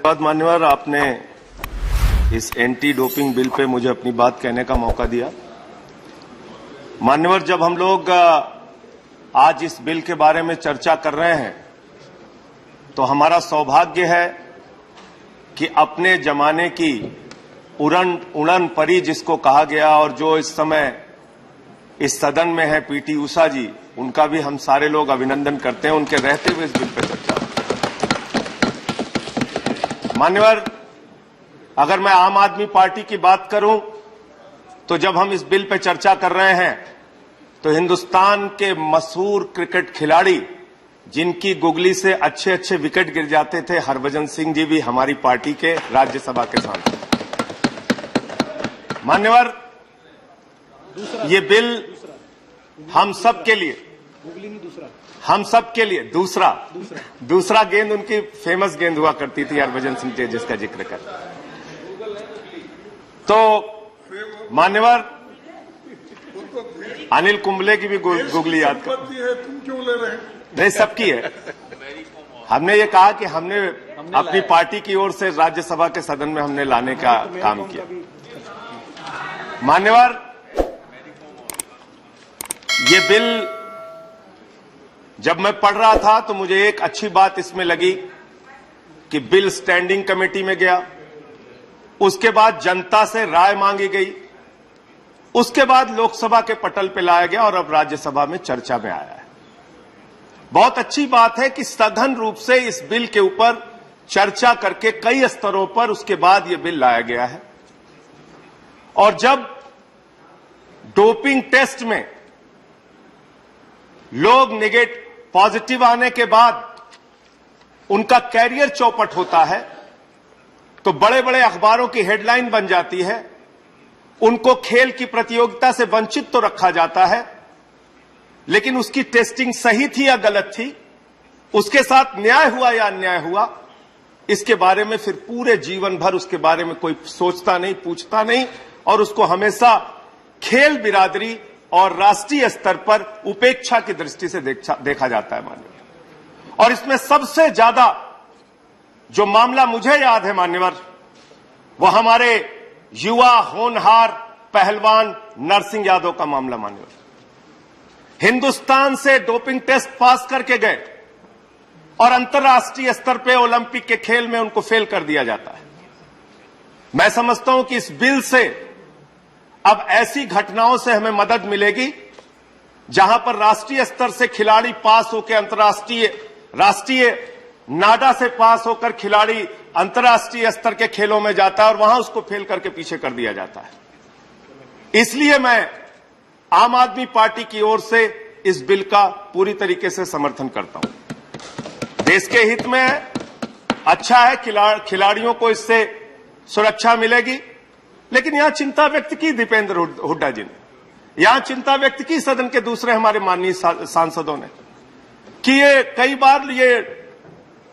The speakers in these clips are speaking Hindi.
धन्यवाद मान्यवर, आपने इस एंटी डोपिंग बिल पे मुझे अपनी बात कहने का मौका दिया। मान्यवर, जब हम लोग आज इस बिल के बारे में चर्चा कर रहे हैं तो हमारा सौभाग्य है कि अपने जमाने की उड़न परी जिसको कहा गया और जो इस समय इस सदन में है पीटी उषा जी, उनका भी हम सारे लोग अभिनंदन करते हैं, उनके रहते हुए इस बिल पर चर्चा। मान्यवर, अगर मैं आम आदमी पार्टी की बात करूं तो जब हम इस बिल पर चर्चा कर रहे हैं तो हिंदुस्तान के मशहूर क्रिकेट खिलाड़ी जिनकी गुगली से अच्छे अच्छे विकेट गिर जाते थे, हरभजन सिंह जी भी हमारी पार्टी के राज्यसभा के सांसद। मान्यवर, ये बिल हम सब के लिए, हम सब के लिए दूसरा गेंद उनकी फेमस गेंद हुआ करती थी हरभजन सिंह जी जिसका जिक्र कर। तो मान्यवर, अनिल कुंबले की भी गुगली याद कर, तुम क्यों ले रहे हैं? नहीं, सबकी है। हमने ये कहा कि हमने अपनी पार्टी की ओर से राज्यसभा के सदन में हमने लाने का काम किया। मान्यवर, ये बिल जब मैं पढ़ रहा था तो मुझे एक अच्छी बात इसमें लगी कि बिल स्टैंडिंग कमेटी में गया, उसके बाद जनता से राय मांगी गई, उसके बाद लोकसभा के पटल पर लाया गया और अब राज्यसभा में चर्चा में आया है। बहुत अच्छी बात है कि सघन रूप से इस बिल के ऊपर चर्चा करके कई स्तरों पर उसके बाद यह बिल लाया गया है। और जब डोपिंग टेस्ट में लोग पॉजिटिव आने के बाद उनका कैरियर चौपट होता है तो बड़े बड़े अखबारों की हेडलाइन बन जाती है, उनको खेल की प्रतियोगिता से वंचित तो रखा जाता है, लेकिन उसकी टेस्टिंग सही थी या गलत थी, उसके साथ न्याय हुआ या अन्याय हुआ, इसके बारे में फिर पूरे जीवन भर उसके बारे में कोई सोचता नहीं, पूछता नहीं, और उसको हमेशा खेल बिरादरी और राष्ट्रीय स्तर पर उपेक्षा की दृष्टि से देखा जाता है मान्यवर। और इसमें सबसे ज्यादा जो मामला मुझे याद है मान्यवर, वो हमारे युवा होनहार पहलवान नरसिंह यादव का मामला। मान्यवर, हिंदुस्तान से डोपिंग टेस्ट पास करके गए और अंतर्राष्ट्रीय स्तर पे ओलंपिक के खेल में उनको फेल कर दिया जाता है। मैं समझता हूं कि इस बिल से अब ऐसी घटनाओं से हमें मदद मिलेगी जहां पर राष्ट्रीय स्तर से खिलाड़ी पास होकर राष्ट्रीय नाडा से पास होकर खिलाड़ी अंतर्राष्ट्रीय स्तर के खेलों में जाता है और वहां उसको फेल करके पीछे कर दिया जाता है। इसलिए मैं आम आदमी पार्टी की ओर से इस बिल का पूरी तरीके से समर्थन करता हूं। देश के हित में है, अच्छा है, खिलाड़ियों को इससे सुरक्षा मिलेगी। लेकिन यहां चिंता व्यक्त की दीपेंद्र हुड्डा जी ने, यहां चिंता व्यक्त की सदन के दूसरे हमारे माननीय सांसदों ने कि ये कई बार ये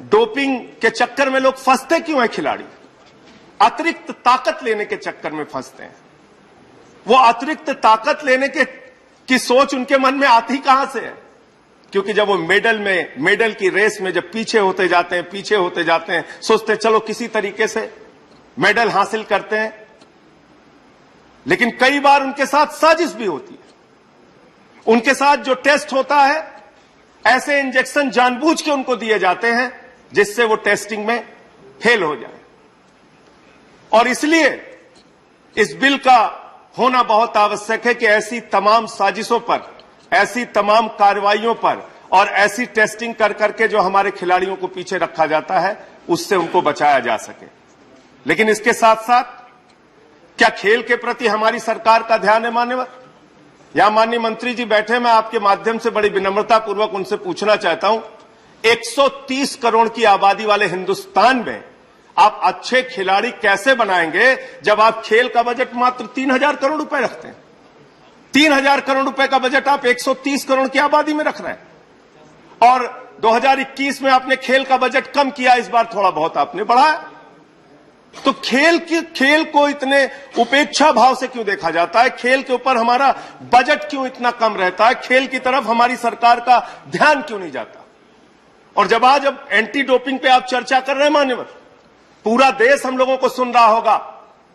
डोपिंग के चक्कर में लोग फंसते क्यों हैं। खिलाड़ी अतिरिक्त ताकत लेने के चक्कर में फंसते हैं। वो अतिरिक्त ताकत लेने की सोच उनके मन में आती कहां से है? क्योंकि जब वो मेडल की रेस में जब पीछे होते जाते हैं, सोचते हैं चलो किसी तरीके से मेडल हासिल करते हैं, लेकिन कई बार उनके साथ साजिश भी होती है। उनके साथ जो टेस्ट होता है, ऐसे इंजेक्शन जानबूझ के उनको दिए जाते हैं जिससे वो टेस्टिंग में फेल हो जाए। और इसलिए इस बिल का होना बहुत आवश्यक है कि ऐसी तमाम साजिशों पर, ऐसी तमाम कार्रवाइयों पर और ऐसी टेस्टिंग कर करके जो हमारे खिलाड़ियों को पीछे रखा जाता है, उससे उनको बचाया जा सके। लेकिन इसके साथ साथ क्या खेल के प्रति हमारी सरकार का ध्यान है मान्यवर? यहां माननीय मंत्री जी बैठे, मैं आपके माध्यम से बड़ी विनम्रता पूर्वक उनसे पूछना चाहता हूं, 130 करोड़ की आबादी वाले हिंदुस्तान में आप अच्छे खिलाड़ी कैसे बनाएंगे जब आप खेल का बजट मात्र 3000 करोड़ रुपए रखते हैं? 3000 करोड़ रुपए का बजट आप 130 करोड़ की आबादी में रख रहे हैं। और 2021 में आपने खेल का बजट कम किया, इस बार थोड़ा बहुत आपने बढ़ाया। तो खेल को इतने उपेक्षा भाव से क्यों देखा जाता है? खेल के ऊपर हमारा बजट क्यों इतना कम रहता है? खेल की तरफ हमारी सरकार का ध्यान क्यों नहीं जाता? और जब आज एंटी डोपिंग पे आप चर्चा कर रहे हैं मान्यवर, पूरा देश हम लोगों को सुन रहा होगा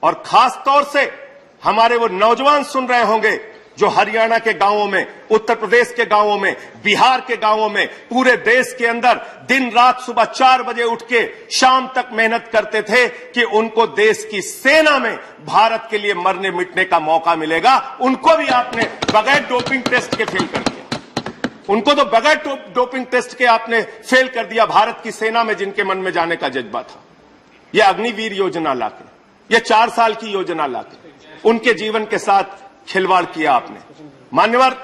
और खास तौर से हमारे वो नौजवान सुन रहे होंगे जो हरियाणा के गांवों में, उत्तर प्रदेश के गांवों में, बिहार के गांवों में, पूरे देश के अंदर दिन रात सुबह 4 बजे उठ के शाम तक मेहनत करते थे कि उनको देश की सेना में भारत के लिए मरने मिटने का मौका मिलेगा। उनको भी आपने बगैर डोपिंग टेस्ट के फेल कर दिया। उनको तो बगैर डोपिंग टेस्ट के आपने फेल कर दिया। भारत की सेना में जिनके मन में जाने का जज्बा था, यह अग्निवीर योजना लाके, यह 4 साल की योजना लाके उनके जीवन के साथ खिलवाड़ किया आपने। मान्यवर,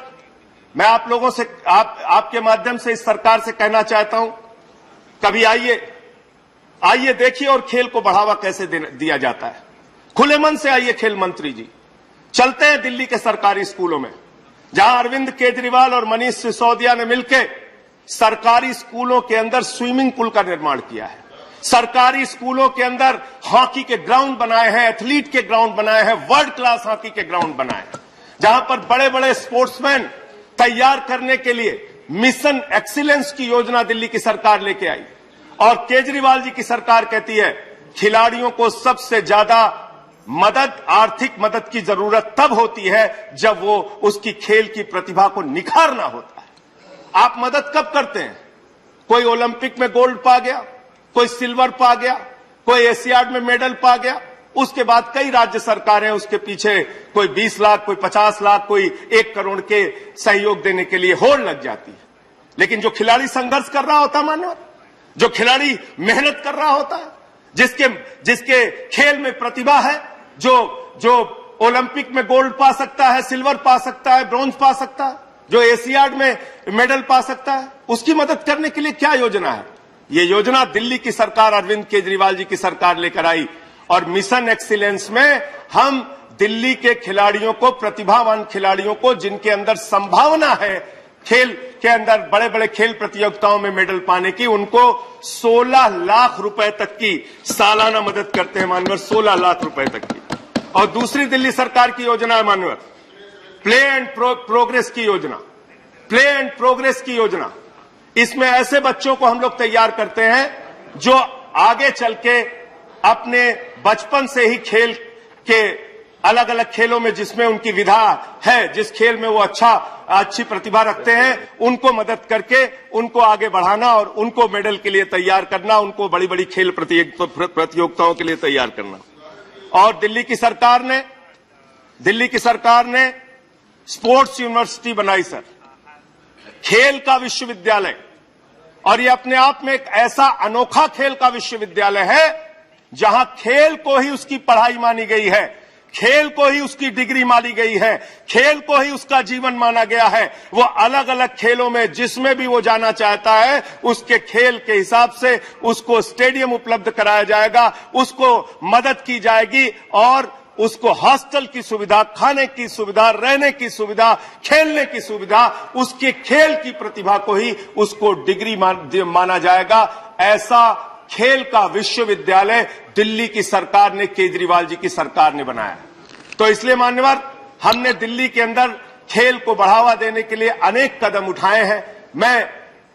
मैं आप लोगों से, आपके माध्यम से इस सरकार से कहना चाहता हूं, कभी आइए देखिए और खेल को बढ़ावा कैसे दिया जाता है। खुले मन से आइए खेल मंत्री जी, चलते हैं दिल्ली के सरकारी स्कूलों में, जहां अरविंद केजरीवाल और मनीष सिसोदिया ने मिलकर सरकारी स्कूलों के अंदर स्विमिंग पूल का निर्माण किया है। सरकारी स्कूलों के अंदर हॉकी के ग्राउंड बनाए हैं, एथलीट के ग्राउंड बनाए हैं, वर्ल्ड क्लास हॉकी के ग्राउंड बनाए हैं, जहां पर बड़े बड़े स्पोर्ट्समैन तैयार करने के लिए मिशन एक्सीलेंस की योजना दिल्ली की सरकार लेके आई। और केजरीवाल जी की सरकार कहती है खिलाड़ियों को सबसे ज्यादा मदद, आर्थिक मदद की जरूरत तब होती है जब वो उसकी खेल की प्रतिभा को निखारना होता है। आप मदद कब करते हैं? कोई ओलंपिक में गोल्ड पा गया, कोई सिल्वर पा गया, कोई एशियाड में मेडल पा गया, उसके बाद कई राज्य सरकारें उसके पीछे कोई 20 लाख, कोई 50 लाख, कोई 1 करोड़ के सहयोग देने के लिए होड़ लग जाती है। लेकिन जो खिलाड़ी संघर्ष कर रहा होता है, मान्यवर, जो खिलाड़ी मेहनत कर रहा होता है, जिसके खेल में प्रतिभा है, जो ओलंपिक में गोल्ड पा सकता है, सिल्वर पा सकता है, ब्रॉन्ज पा सकता है, जो एशियाड में मेडल पा सकता है, उसकी मदद करने के लिए क्या योजना है? ये योजना दिल्ली की सरकार, अरविंद केजरीवाल जी की सरकार लेकर आई। और मिशन एक्सीलेंस में हम दिल्ली के खिलाड़ियों को, प्रतिभावान खिलाड़ियों को, जिनके अंदर संभावना है खेल के अंदर बड़े बड़े खेल प्रतियोगिताओं में मेडल पाने की, उनको 16 लाख रुपए तक की सालाना मदद करते हैं मान्यवर, 16 लाख रुपए तक की। और दूसरी दिल्ली सरकार की योजना है मान्यवर, प्ले एंड प्रोग्रेस की योजना, प्ले एंड प्रोग्रेस की योजना। इसमें ऐसे बच्चों को हम लोग तैयार करते हैं जो आगे चल के अपने बचपन से ही खेल के अलग अलग खेलों में जिसमें उनकी विधा है, जिस खेल में वो अच्छी प्रतिभा रखते हैं, उनको मदद करके उनको आगे बढ़ाना और उनको मेडल के लिए तैयार करना, उनको बड़ी बड़ी खेल प्रतियोगिताओं के लिए तैयार करना। और दिल्ली की सरकार ने स्पोर्ट्स यूनिवर्सिटी बनाई सर, खेल का विश्वविद्यालय। और ये अपने आप में एक ऐसा अनोखा खेल का विश्वविद्यालय है जहां खेल को ही उसकी पढ़ाई मानी गई है, खेल को ही उसकी डिग्री मानी गई है, खेल को ही उसका जीवन माना गया है। वो अलग अलग खेलों में जिसमें भी वो जाना चाहता है, उसके खेल के हिसाब से उसको स्टेडियम उपलब्ध कराया जाएगा, उसको मदद की जाएगी और उसको हॉस्टल की सुविधा, खाने की सुविधा, रहने की सुविधा, खेलने की सुविधा, उसके खेल की प्रतिभा को ही उसको डिग्री माना जाएगा। ऐसा खेल का विश्वविद्यालय दिल्ली की सरकार ने, केजरीवाल जी की सरकार ने बनाया। तो इसलिए मान्यवर, हमने दिल्ली के अंदर खेल को बढ़ावा देने के लिए अनेक कदम उठाए हैं। मैं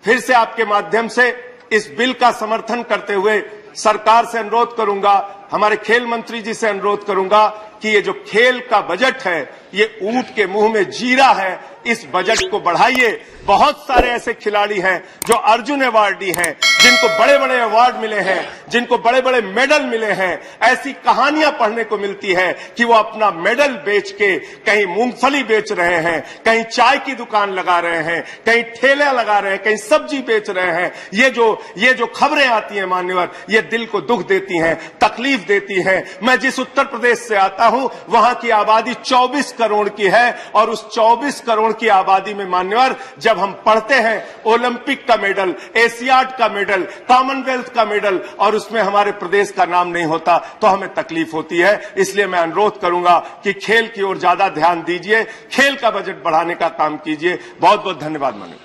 फिर से आपके माध्यम से इस बिल का समर्थन करते हुए सरकार से अनुरोध करूंगा, हमारे खेल मंत्री जी से अनुरोध करूंगा कि ये जो खेल का बजट है, ये ऊंट के मुंह में जीरा है, इस बजट को बढ़ाइए। बहुत सारे ऐसे खिलाड़ी हैं जो अर्जुन अवार्डी हैं, जिनको बड़े बड़े अवार्ड मिले हैं, जिनको बड़े बड़े मेडल मिले हैं। ऐसी कहानियां पढ़ने को मिलती है कि वो अपना मेडल बेच के कहीं मूंगफली बेच रहे हैं, कहीं चाय की दुकान लगा रहे हैं, कहीं ठेले लगा रहे हैं, कहीं सब्जी बेच रहे हैं। ये जो खबरें आती हैं मान्यवर, ये दिल को दुख देती हैं, तकलीफ देती हैं। मैं जिस उत्तर प्रदेश से आता हूं, वहां की आबादी 24 करोड़ की है और उस 24 करोड़ की आबादी में मान्यवर, जब हम पढ़ते हैं ओलंपिक का मेडल, एशियाड का मेडल, कॉमनवेल्थ का मेडल और उसमें हमारे प्रदेश का नाम नहीं होता, तो हमें तकलीफ होती है। इसलिए मैं अनुरोध करूंगा कि खेल की ओर ज्यादा ध्यान दीजिए, खेल का बजट बढ़ाने का काम कीजिए। बहुत बहुत धन्यवाद माननीय।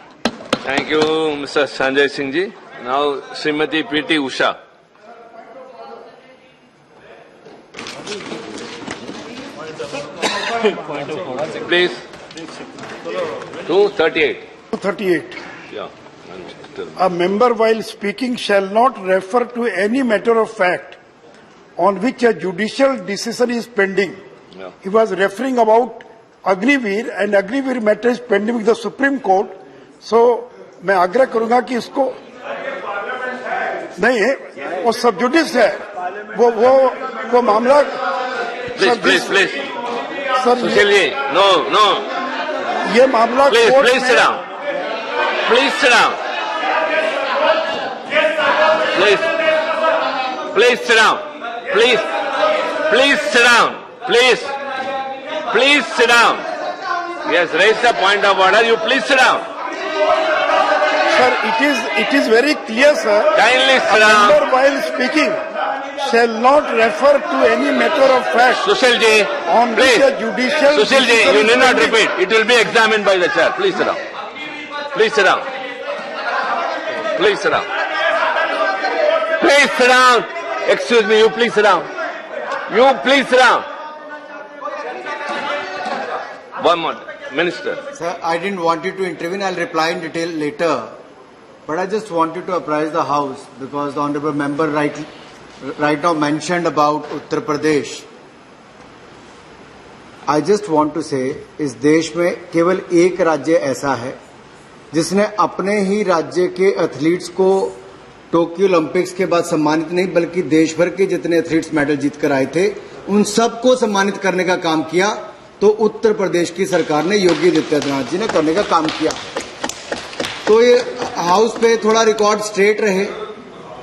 Thank you mister Sanjay Singh ji. Now Shrimati PT Usha. Please. 238. 238. Yeah. A member while speaking shall not refer to any matter of fact on which a judicial decision is pending. Yeah. He was referring about Agniveer, and Agniveer matter is pending with the Supreme Court. So मैं आग्रह करूंगा कि इसको नहीं है, वो सब जुडिस है, वो मामला Please. Sir Sushil ji, no. ये मामला कोर्ट Please sit में down. Please sit down. Please sit down. Please sit down. Please sit down. Yes, raise the point of order. You please sit down. Sir, it is very clear, sir. Kindly sit A down. member while speaking shall not refer to any matter of fact Sushil ji, on which please. a judicial Sushil ji, decision you is need not pending. repeat. It will be examined by the chair. Please sit down. Please sit down. Please sit down. Please sit down. Excuse me, you please sit down. You please sit down. One more. Minister. Sir, I didn't want you to intervene. I'll reply in detail later. But I just wanted to apprise the House because the Honourable Member right now mentioned about Uttar Pradesh. I just want to say, इस देश में केवल एक राज्य ऐसा है जिसने अपने ही राज्य के एथलीट्स को टोक्यो ओलंपिक्स के बाद सम्मानित नहीं बल्कि देश भर के जितने एथलीट्स मेडल जीत कर आए थे उन सबको सम्मानित करने का काम किया, तो उत्तर प्रदेश की सरकार ने योगी आदित्यनाथ जी ने करने का काम किया। तो ये हाउस पे थोड़ा रिकॉर्ड स्ट्रेट रहे।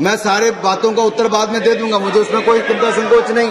मैं सारे बातों का उत्तर बाद में दे दूंगा, मुझे उसमें कोई चिंता संकोच नहीं।